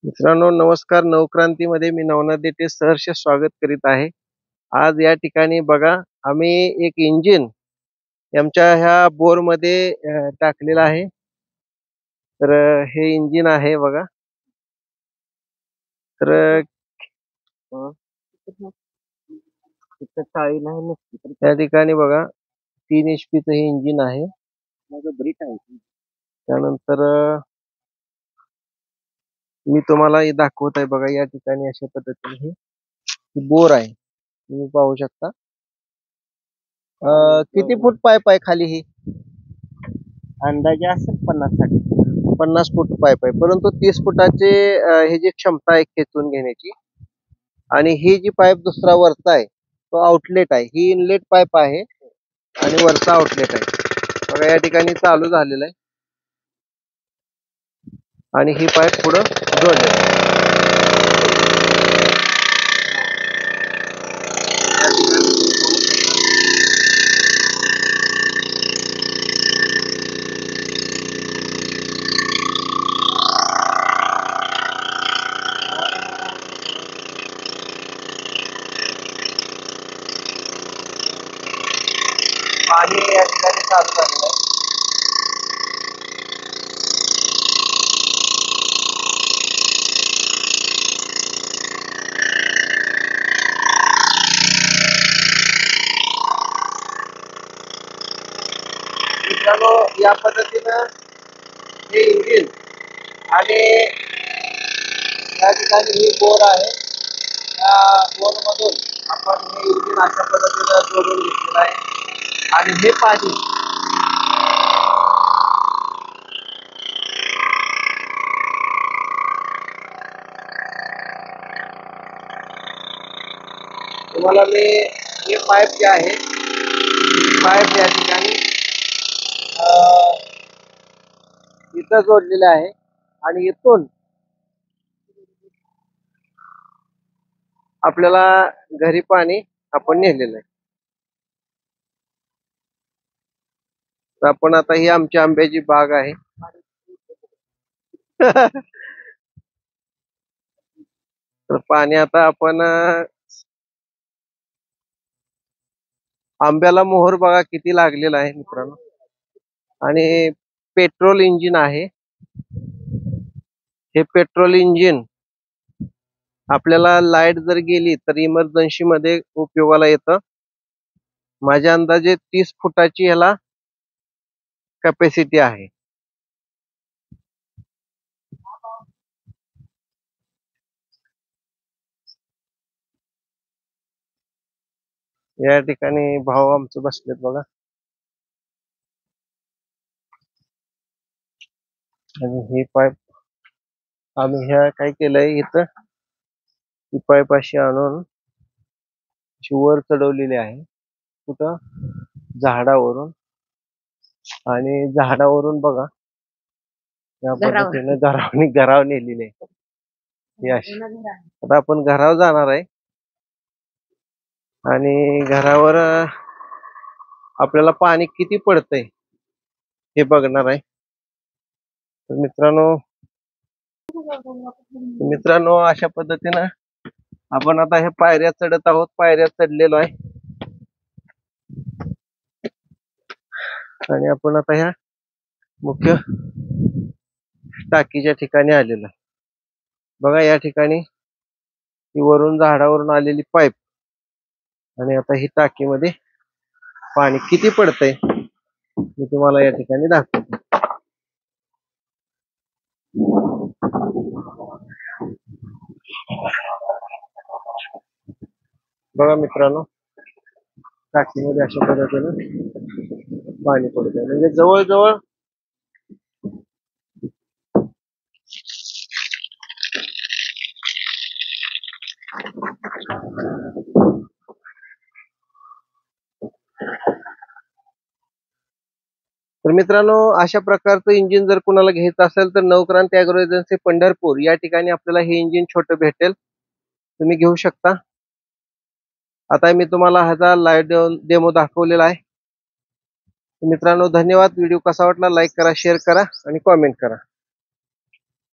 मित्रांनो नमस्कार. नवक्रांतीमध्ये मी नवनाथ देठे सहर्ष स्वागत करीत आहे. आज या ठिकाणी बघा आम्ही एक इंजिन आमच्या ह्या बोरमध्ये टाकलेलं आहे. तर हे इंजिन आहे बघा. तर त्या ठिकाणी बघा 3 HP चं हे इंजिन आहे. त्यानंतर मी तुम्हाला हे दाखवत आहे बघा. या ठिकाणी अशा पद्धतीने हे बोर आहे, तुम्ही पाहू शकता. किती फूट पाईप आहे खाली? ही अंदाजे असेल 50-60. 50 फूट पाईप आहे, परंतु 30 फुटाचे हे जी क्षमता आहे खेचून घेण्याची. आणि ही जी पाईप दुसरा वरचा आहे तो आउटलेट आहे. ही इनलेट पाईप आहे आणि वरचा आउटलेट आहे बघा. या ठिकाणी चालू झालेलं आहे आणि ही पाईप पुढं जोडलेली आहे. पाणी या ठिकाणी चालू झालेलं आहे. मित्रांनो या पद्धतीनं हे इंजिन आणि या ठिकाणी ही बोर आहे. या बोर मधून आपण हे इंजिन अशा पद्धतीनं जोडून घेतलेलं आहे. आणि हे पाणी तुम्हाला मी हे पाईप जे आहे पाईप या ठिकाणी इथं जोडलेले आहे आणि इथून आपल्याला घरी पाणी आपण नेलेलं आहे. तर आपण आता ही आमची आंब्याची बाग आहे. तर पाणी आता आपण आंब्याला मोहर बघा किती लागलेला आहे मित्रांनो. आणि पेट्रोल इंजिन आहे. हे पेट्रोल इंजिन आपल्याला लाईट जर गेली तर इमर्जन्सी मध्ये उपयोगाला येतं. माझ्या अंदाजे 30 फुटाची ह्याला कॅपॅसिटी आहे. या ठिकाणी भाऊ आमचं बसलेत बघा. आणि ही पाईप आम्ही ह्या काय केलंय इथं ही पाईप अशी आणून वर चढवलेली आहे. कुठं? झाडावरून. आणि झाडावरून बघा या पद्धतीने घरावर नेलेली आहे. ही अशी आता आपण घरावर जाणार आहे आणि घरावर आपल्याला पाणी किती पडतंय हे बघणार आहे. तर मित्रांनो अशा पद्धतीनं आपण आता हे पायऱ्या चढत आहोत. पायऱ्या चढलेलो आहे आणि आपण आता ह्या मुख्य टाकीच्या ठिकाणी आलेलो आहे बघा. या ठिकाणी ही वरून झाडावरून आलेली पाईप आणि आता ही टाकीमध्ये पाणी किती पडतंय मी तुम्हाला या ठिकाणी दाखवतो. बघा मित्रांनो टाकीमध्ये अशा पद्धतीने पाणी पडतंय. म्हणजे जवळजवळ तर मित्रांनो अशा प्रकारचं इंजिन जर कुणाला घ्यायचं असेल तर नवक्रांती ॲग्रो एजन्सी पंढरपूर या ठिकाणी आपल्याला हे इंजिन छोटं भेटेल. तुम्ही घेऊ शकता. आता मी तुम्हाला ह्याचा लाईव्ह डेमो दाखवलेला आहे. मित्रांनो धन्यवाद. व्हिडिओ कसा वाटला लाईक करा, शेअर करा आणि कॉमेंट करा.